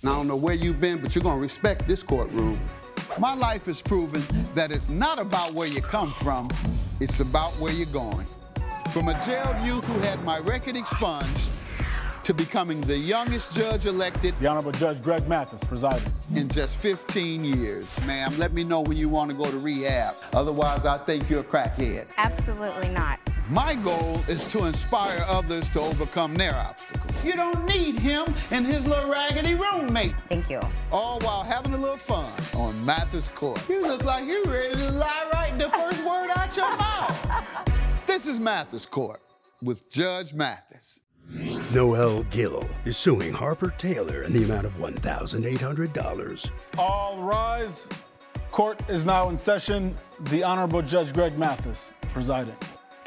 I don't know where you've been, but you're gonna respect this courtroom. My life has proven that it's not about where you come from, it's about where you're going. From a jailed youth who had my record expunged to becoming the youngest judge elected. The Honorable Judge Greg Mathis presiding. In just 15 years. Ma'am, let me know when you want to go to rehab. Otherwise, I think you're a crackhead. Absolutely not. My goal is to inspire others to overcome their obstacles. You don't need him and his little raggedy roommate. Thank you. All while having a little fun on Mathis Court. You look like you're ready to lie right the first word out your mouth. This is Mathis Court with Judge Mathis. Noel Gill is suing Harper Taylor in the amount of $1,800. All rise. Court is now in session. The Honorable Judge Greg Mathis presiding.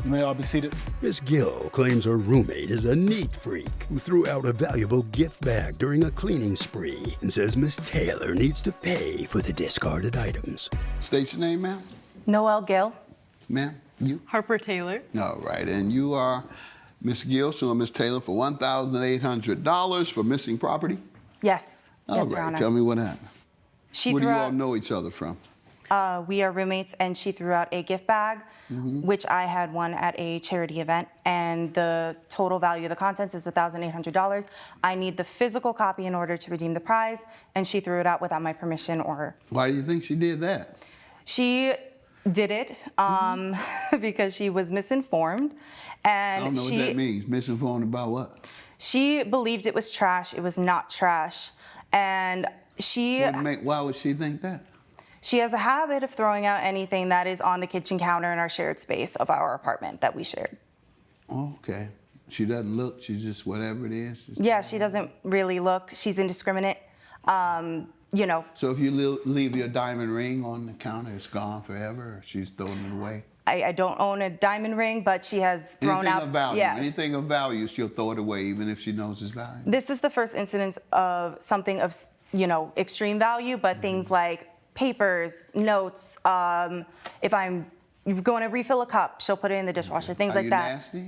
You may all be seated. Ms. Gill claims her roommate is a neat freak who threw out a valuable gift bag during a cleaning spree and says Ms. Taylor needs to pay for the discarded items. State your name, ma'am. Noel Gill. Ma'am, you? Harper Taylor. All right, and you are Ms. Gill suing Ms. Taylor for $1,800 for missing property? Yes. Yes, Your All right, Honor. tell me what happened. She Where do threw you all out, know each other from? we are roommates, and she threw out a gift bag, which I had won at a charity event, and the total value of the contents is $1,800. I need the physical copy in order to redeem the prize, and she threw it out without my permission or... Why do you think she did that? She did it because she was misinformed, and I don't know what that means. Misinformed about what? she believed it was trash. It was not trash, and Why would she think that? she has a habit of throwing out anything that is on the kitchen counter in our shared space of our apartment that we shared. Oh, okay. She doesn't look, she's just whatever it is. Yeah, she doesn't really look. She's indiscriminate. You know, So if you leave your diamond ring on the counter, it's gone forever, or she's throwing it away? I don't own a diamond ring, but she has thrown Anything out. of value, Yeah. anything of value, she'll throw it away even if she knows it's valuable. This is the first incidence of something of, you know, extreme value, but things like papers, notes, if I'm going to refill a cup, she'll put it in the dishwasher, things like that. Are you nasty?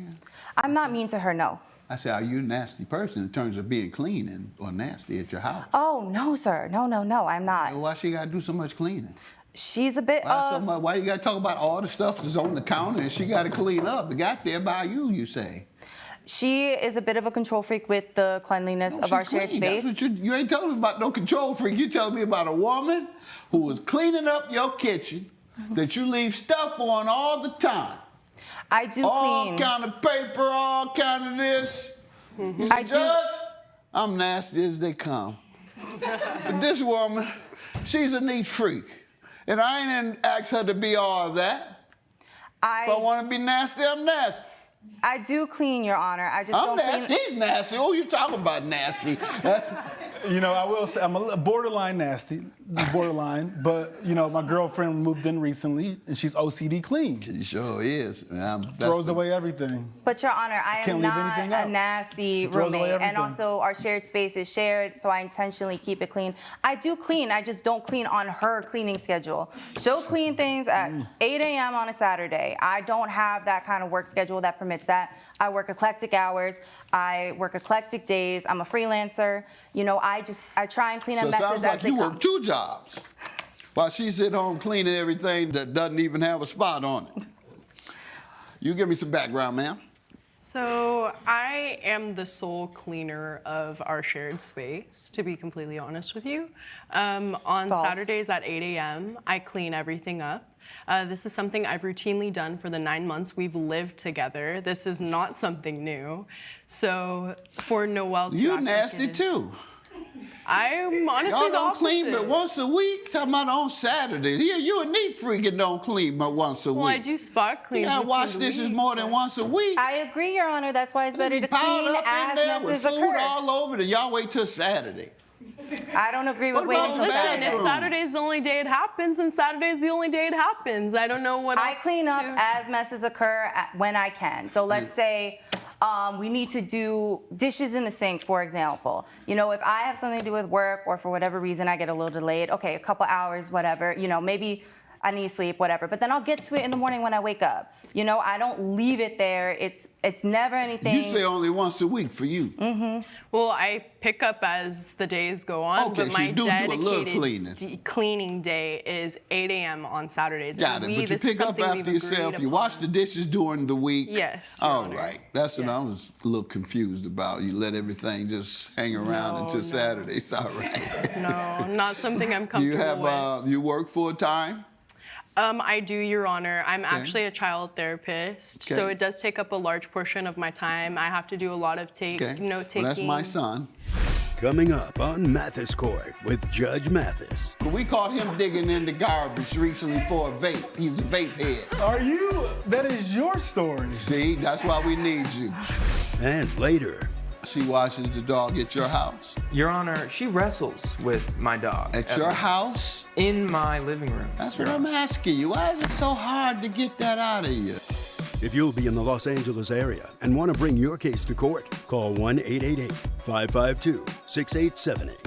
I'm not mean to her, no. I said, are you a nasty person in terms of being clean or nasty at your house? Oh, no, sir. No, I'm not. Why she gotta do so much cleaning? She's a bit Why you gotta talk about all the stuff that's on the counter and she gotta clean up? It got there by you say. She is a bit of a control freak with the cleanliness of our shared space. That's what you ain't telling me about no control freak. You're telling me about a woman who was cleaning up your kitchen that you leave stuff on all the time. I do All clean. kind of paper, all kind of this. I do. Judge, I'm nasty as they come. But this woman, she's a neat freak. And I ain't asked her to be all that. If I want to be nasty, I'm nasty. I do clean, Your Honor. I just I'm don't nasty. clean. He's nasty. Oh, you talking about nasty? You know, I will say I'm a borderline nasty, borderline, but, you know, my girlfriend moved in recently, and she's OCD clean. She sure is. Throws away everything. But Your Honor, I am Can't leave not anything a out. nasty She throws away roommate. And everything. also, our shared space is shared, so I intentionally keep it clean. I do clean, I just don't clean on her cleaning schedule. She'll clean things at 8 a.m. on a Saturday. I don't have that kind of work schedule that permits that. I work eclectic hours. I work eclectic days. I'm a freelancer. You know, I try and clean up So it messes sounds as like they you come. work 2 jobs while she's at home cleaning everything that doesn't even have a spot on it. You give me some background, ma'am. So I am the sole cleaner of our shared space, to be completely honest with you. On False. Saturdays at 8 a.m., I clean everything up. This is something I've routinely done for the 9 months we've lived together. This is not something new. So for Noel to You act like nasty it is- too. I'm honestly Y'all the don't opposite. clean but once a week? Talking about on Saturdays. Here, you a neat freak and don't clean but once a Well, I week. do spot cleans. You gotta between wash the dishes week, more than but- once a week. I agree, Your Honor. That's why it's better Be to piled clean up in as there with messes food occur. all over it, and y'all wait till Saturday. I don't agree with What waiting about until the Listen, Saturday. if bathroom? Saturday's the only day it happens, and Saturday's the only day it happens. I don't know what I else clean up to- as messes occur when I can. So let's say we need to do dishes in the sink, for example. You know, if I have something to do with work or for whatever reason I get a little delayed, okay, a couple hours, whatever, you know, maybe I need sleep, whatever. But then I'll get to it in the morning when I wake up. You know, I don't leave it there. It's never anything. You say only once a week for you. Well, I pick up as the days go on, Okay, but so my you do a little dedicated cleaning day is 8 a.m. on Saturdays. Got And it, but you this is pick up something we've after yourself. agreed You upon. wash the dishes during the week. Yes, Your All Honor. right. That's what I was a little confused about. You let everything just hang around No, until no. Saturday. It's all right. No, not something I'm You comfortable have with. you work full time? I do, Your Honor. I'm actually a child therapist, so Okay. it does take up a large portion of my time. I have to do a lot of Okay. note-taking. Well, that's my son. Coming up on Mathis Court with Judge Mathis. We caught him digging in the garbage recently for a vape. He's a vape head. Are you? That is your story. See, that's why we need you. And later, She washes the dog at your house. Your Honor, she wrestles with my dog. At your house? In my living room. That's what I'm asking you. Why is it so hard to get that out of you? if you'll be in the Los Angeles area and want to bring your case to court, call 1-888-552-6878.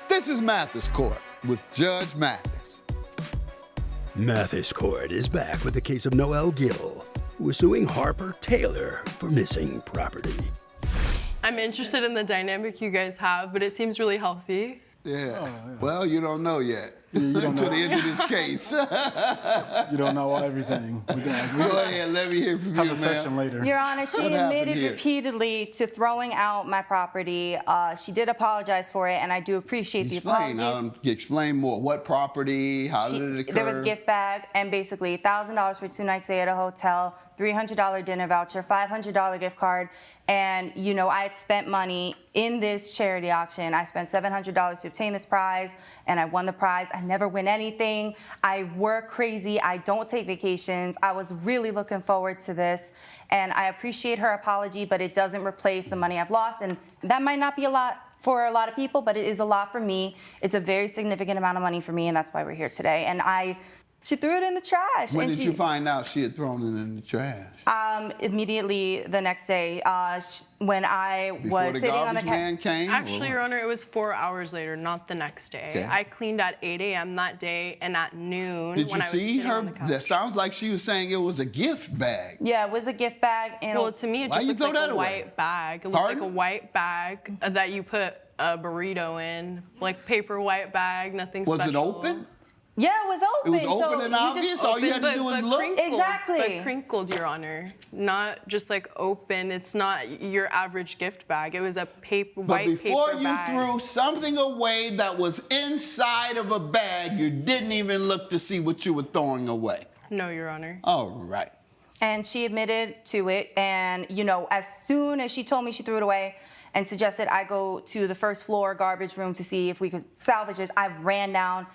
This is Mathis Court with Judge Mathis. Mathis Court is back with the case of Noel Gill, who is suing Harper Taylor for missing property. I'm interested in the dynamic you guys have, but it seems really healthy. Yeah. Well, you don't know yet. you don't Until know. the end of this case. You don't know everything. We Go ahead, let me hear from have you, a session man. later. Your Honor, she What happened admitted here? repeatedly to throwing out my property. She did apologize for it, and I do appreciate the apologies. Explain more. What property? How did it occur? There was a gift bag and basically $1,000 for 2 nights stay at a hotel, $300 dinner voucher, $500 gift card. And, you know, I had spent money in this charity auction. I spent $700 to obtain this prize, and I won the prize. I never win anything. I work crazy. I don't take vacations. I was really looking forward to this. And I appreciate her apology, but it doesn't replace the money I've lost. And that might not be a lot for a lot of people, but it is a lot for me. It's a very significant amount of money for me, and that's why we're here today. And she threw it in the trash. When and did you find out she had thrown it in the trash? Immediately the next day, when I Before was the sitting on the garbage man came? Actually, Your Honor, it was 4 hours later, not the next day. Okay. I cleaned at 8 a.m. that day, and at noon, Did when you I was see sitting her? on the couch. That sounds like she was saying it was a gift bag. Yeah, it was a gift bag. And Well, to me, it Why just you looked throw like that a away? white bag. It looked like a Pardon? white bag that you put a burrito in, like paper white bag, nothing Was special. it open? yeah, it was It open. was so open and you obvious? just All you had to Open, do was but look? crinkled, Exactly. But crinkled, Your Honor. Not just like open. It's not your average gift bag. It was a But white before paper you bag. threw something away that was inside of a bag, you didn't even look to see what you were throwing away. No, Your Honor. All right. And she admitted to it. And, you know, as soon as she told me she threw it away and suggested I go to the first floor garbage room to see if we could salvage this, I ran down.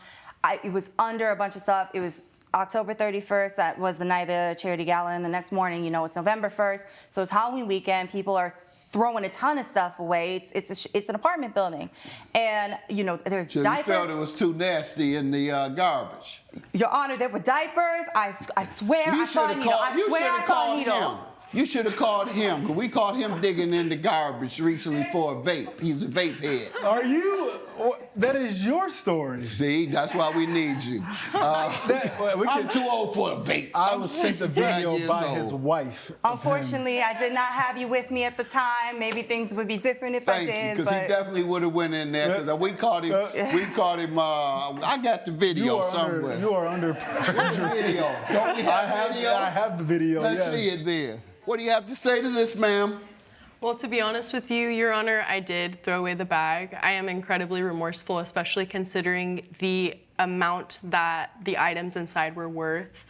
It was under a bunch of stuff. It was October 31st. That was the night of the charity gala. And the next morning, you know, it's November 1st. So it's Halloween weekend. People are throwing a ton of stuff away. It's an apartment building. And, you know, there's So you diapers. felt it was too nasty in the garbage. Your Honor, there were diapers. I swear I saw a needle. I swear I saw a needle. You should have called him, because we caught him digging in the garbage recently for a vape. He's a vape head. Are you? That is your story. See, that's why we need you. I'm too old for a vape. I I'm was sent the 65 video years by old. his wife. Unfortunately, I did not have you with me at the time. Maybe things would be different if I Thank you, did. because he but definitely would have went in there, because we caught him, I got the video somewhere. You are under perjury. Video. Don't we have video? I have the video. Let's yes. see it then. What do you have to say to this, ma'am? Well, to be honest with you, Your Honor, I did throw away the bag. I am incredibly remorseful, especially considering the amount that the items inside were worth.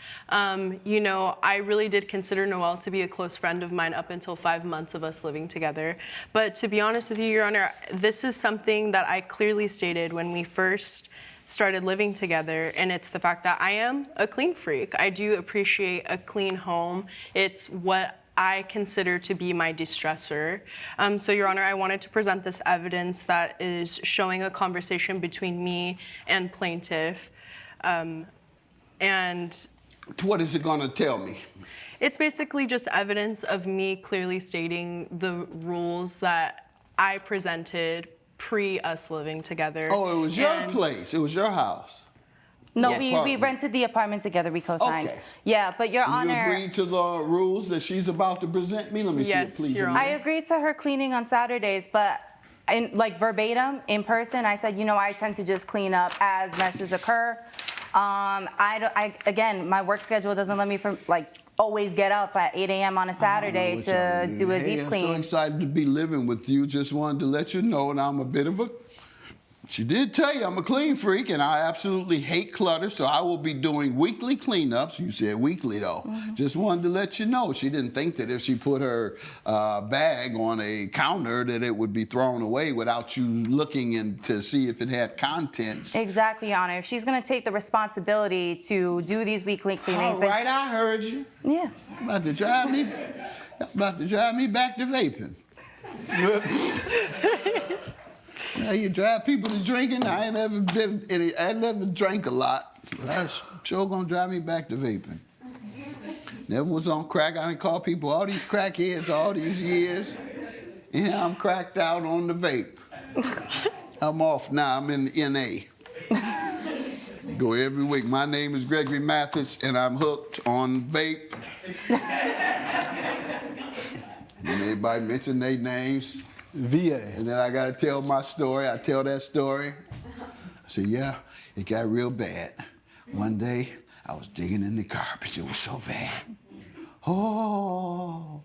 You know, I really did consider Noel to be a close friend of mine up until 5 months of us living together. But to be honest with you, Your Honor, this is something that I clearly stated when we first started living together, and it's the fact that I am a clean freak. I do appreciate a clean home. It's what I consider to be my distressor. So, Your Honor, I wanted to present this evidence that is showing a conversation between me and plaintiff. And What is it going to tell me? it's basically just evidence of me clearly stating the rules that I presented pre us living together. Oh, it was your And place. It was your house. No, The we apartment. rented the apartment together. We co-signed. Okay. Yeah, but Your You Honor, agreed to the rules that she's about to present me? Let me Yes, see it, please. Your Amanda. I agreed to her cleaning on Saturdays, but in like verbatim in person, I said, you know, I tend to just clean up as messes occur. Again, my work schedule doesn't let me always get up at 8 a.m. on a Saturday to do a deep I'm so clean. excited to be living with you. Just wanted to let you know, and I'm a bit of a. She did tell you I'm a clean freak, and I absolutely hate clutter, so I will be doing weekly cleanups. You said weekly, though. Just wanted to let you know. She didn't think that if she put her bag on a counter that it would be thrown away without you looking in to see if it had contents. Exactly, Your Honor. If she's gonna take the responsibility to do these weekly cleanings, All then right, I heard you. yeah. About to drive me back to vaping. Yeah, you drive people to drinking. I ain't never drank a lot. But that's sure gonna drive me back to vaping. Never was on crack. I done called people all these crackheads all these years. And I'm cracked out on the vape. I'm off now. I'm in NA. Go every week. My name is Gregory Mathis, and I'm hooked on vape. And everybody mention their names. VA. And then I gotta tell my story. I tell that story. I say, yeah, it got real bad. One day, I was digging in the garbage. It was so bad. Oh.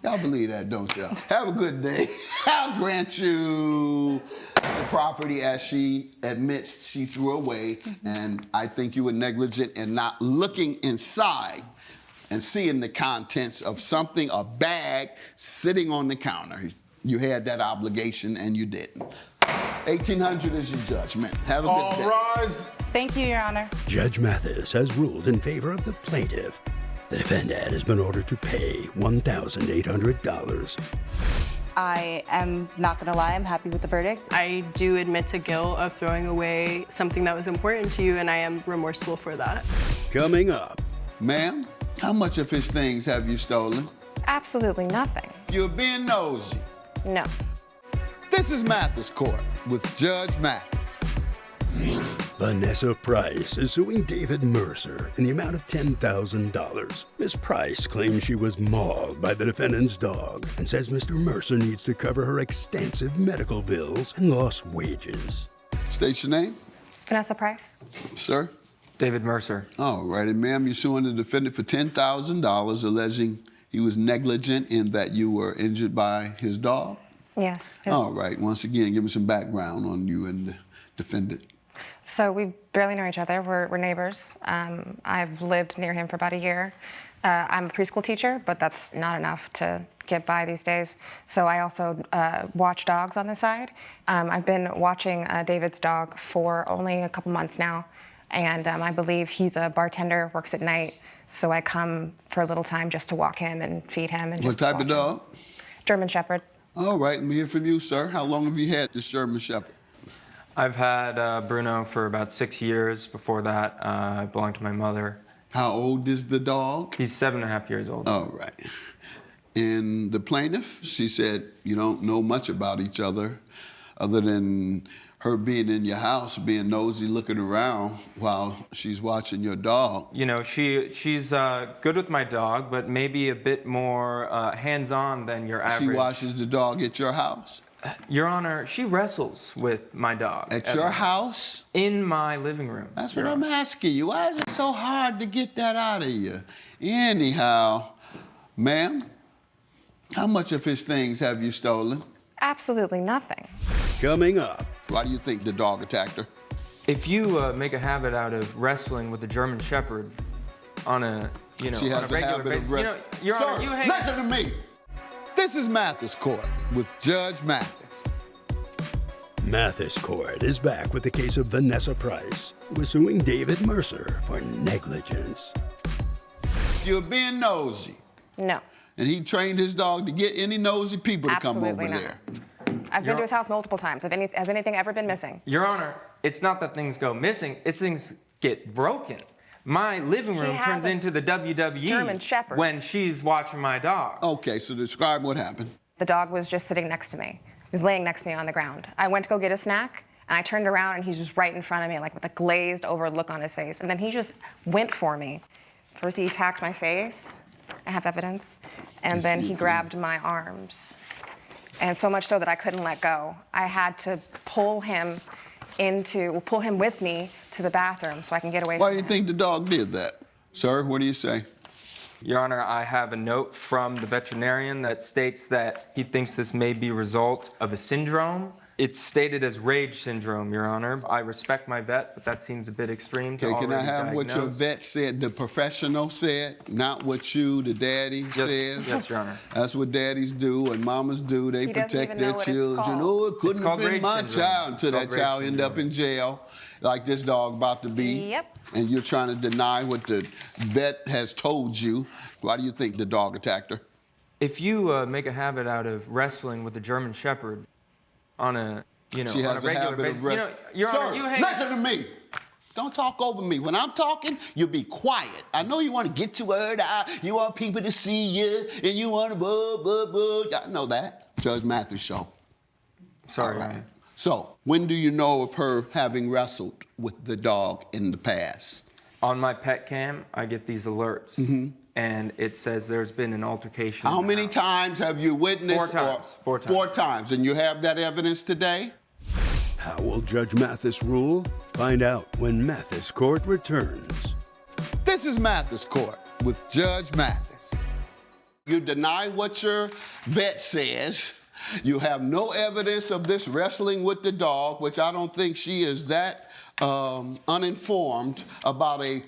Y'all believe that, don't y'all? Have a good day. I'll grant you the property as she admits she threw away. And I think you were negligent in not looking inside and seeing the contents of something, a bag, sitting on the counter. You had that obligation and you didn't. 1800 is your judgment. Have a good day. All rise. Thank you, Your Honor. Judge Mathis has ruled in favor of the plaintiff. The defendant has been ordered to pay $1,800. I am not gonna lie, I'm happy with the verdict. I do admit to guilt of throwing away something that was important to you, and I am remorseful for that. Coming up, Ma'am, how much of his things have you stolen? Absolutely nothing. You're being nosy. No. This is Mathis Court with Judge Mathis. Vanessa Price is suing David Mercer in the amount of $10,000. Ms. Price claims she was mauled by the defendant's dog and says Mr. Mercer needs to cover her extensive medical bills and lost wages. State your name, Vanessa Price? sir. David Mercer. All righty, ma'am. You're suing the defendant for $10,000, alleging he was negligent in that you were injured by his dog. Yes. All right. Once again, give me some background on you and the defendant. So we barely know each other. We're neighbors. I've lived near him for about a year. I'm a preschool teacher, but that's not enough to get by these days. So I also watch dogs on the side. I've been watching David's dog for only a couple months now, and I believe he's a bartender, works at night. So I come for a little time just to walk him and feed him. And What just type of watch him. dog? German Shepherd. All right. Let me hear from you, sir. How long have you had this German Shepherd? I've had Bruno for about 6 years. Before that, I belonged to my mother. How old is the dog? He's 7.5 years old. All right. And the plaintiff, she said you don't know much about each other than her being in your house, being nosy, looking around while she's watching your dog. You know, she's good with my dog, but maybe a bit more hands-on than your average. She watches the dog at your house? Your Honor, she wrestles with my dog. At your house? In my living room. That's Your what I'm Honor. asking you. Why is it so hard to get that out of you? Anyhow, ma'am, how much of his things have you stolen? Absolutely nothing. Coming up, Why do you think the dog attacked her? If you make a habit out of wrestling with a German Shepherd on a, She on has a a regular habit basis, of wrestling. Your Sir, Honor, you hang. listen to me. This is Mathis Court with Judge Mathis. Mathis Court is back with the case of Vanessa Price, who is suing David Mercer for negligence. You're being nosy. No. And he trained his dog to get any nosy people to come Absolutely over not. there. I've been to his house multiple times. Has anything ever been missing? Your Honor, it's not that things go missing, it's things get broken. My living room has turns a into the WWE German Shepherd. when she's watching my dog. Okay, so describe what happened. The dog was just sitting next to me. He was laying next to me on the ground. I went to go get a snack, And I turned around and he's just right in front of me, like with a glazed over look on his face. And then he just went for me. First he attacked my face. I have evidence. And then he grabbed my arms. And so much so that I couldn't let go. I had to pull him with me to the bathroom so I can get away Why from do you think the dog did that? Sir, what do you say? Your Honor, I have a note from the veterinarian that states that he thinks this may be a result of a syndrome. It's stated as rage syndrome, Your Honor. I respect my vet, but that seems a bit extreme to Okay, can I already have what your diagnose. vet said, the professional said, not what you, the daddy, says? Yes, Your Honor. That's what daddies do and mamas do. They He doesn't protect even their know what it's children. called. Oh, it couldn't have called been rage my syndrome. child until It's that called child rage ended up syndrome. in jail, like this dog about to be. Yep. And you're trying to deny what the vet has told you. Why do you think the dog attacked her? If you make a habit out of wrestling with a German Shepherd on a, She on has a a regular habit basis, of wrestling. Your Honor, Sir, you hang. listen to me. Don't talk over me. When I'm talking, you be quiet. I know you want to get your word out. You want people to see you, and you want to I know that. Judge Mathis show. Sorry, All Your right. Honor. So, when do you know of her having wrestled with the dog in the past? On my pet cam, I get these alerts, and it says there's been an altercation. How in the many house. times have you witnessed? 4 times. 4 times. 4 times. And you have that evidence today? How will Judge Mathis rule? Find out when Mathis Court returns. This is Mathis Court with Judge Mathis. You deny what your vet says. You have no evidence of this wrestling with the dog, which I don't think she is that uninformed about a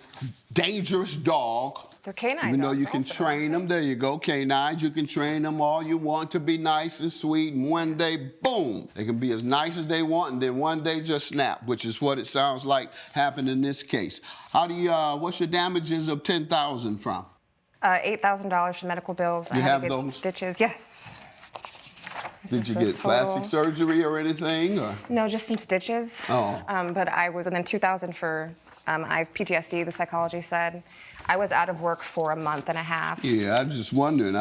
dangerous dog. They're canine Even though dogs you can also, train them, there you go, canines, you can train them all you want to be nice and sweet, and one day, boom, they can be as nice as they want, and then one day just snap, which is what it sounds like happened in this case. How do you, what's your damages of $10,000 from? $8,000 for medical bills. You I had have to get those? stitches. Yes. This Did is you the get plastic total. surgery or anything? Or? No, just some stitches. Oh. But I was, and then 2,000 for, I have PTSD, the psychology said. I was out of work for a month and a half. Yeah, I'm just wondering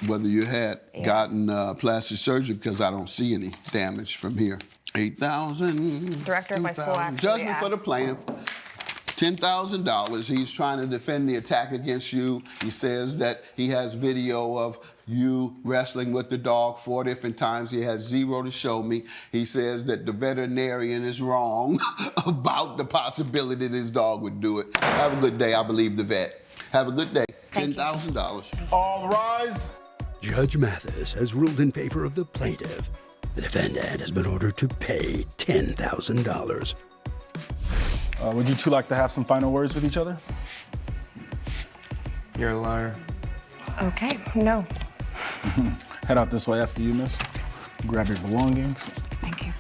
whether you had gotten plastic surgery because I don't see any damage from here. 8,000. Director of my school 2,000. actually Judgment for the asked. plaintiff. $10,000. He's trying to defend the attack against you. He says that he has video of you wrestling with the dog 4 different times. He has 0 to show me. He says that the veterinarian is wrong about the possibility this dog would do it. Have a good day. I believe the vet. Have a good day. Thank you. $10,000. All rise. Judge Mathis has ruled in favor of the plaintiff. The defendant has been ordered to pay $10,000. Would you two like to have some final words with each other? You're a liar. Okay, no. Head out this way after you, miss. Grab your belongings. Thank you.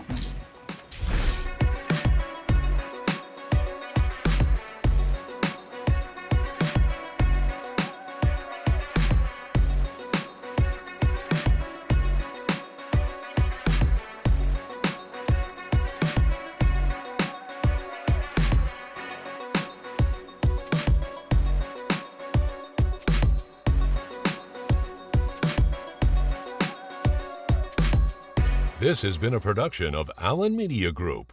This has been a production of Allen Media Group.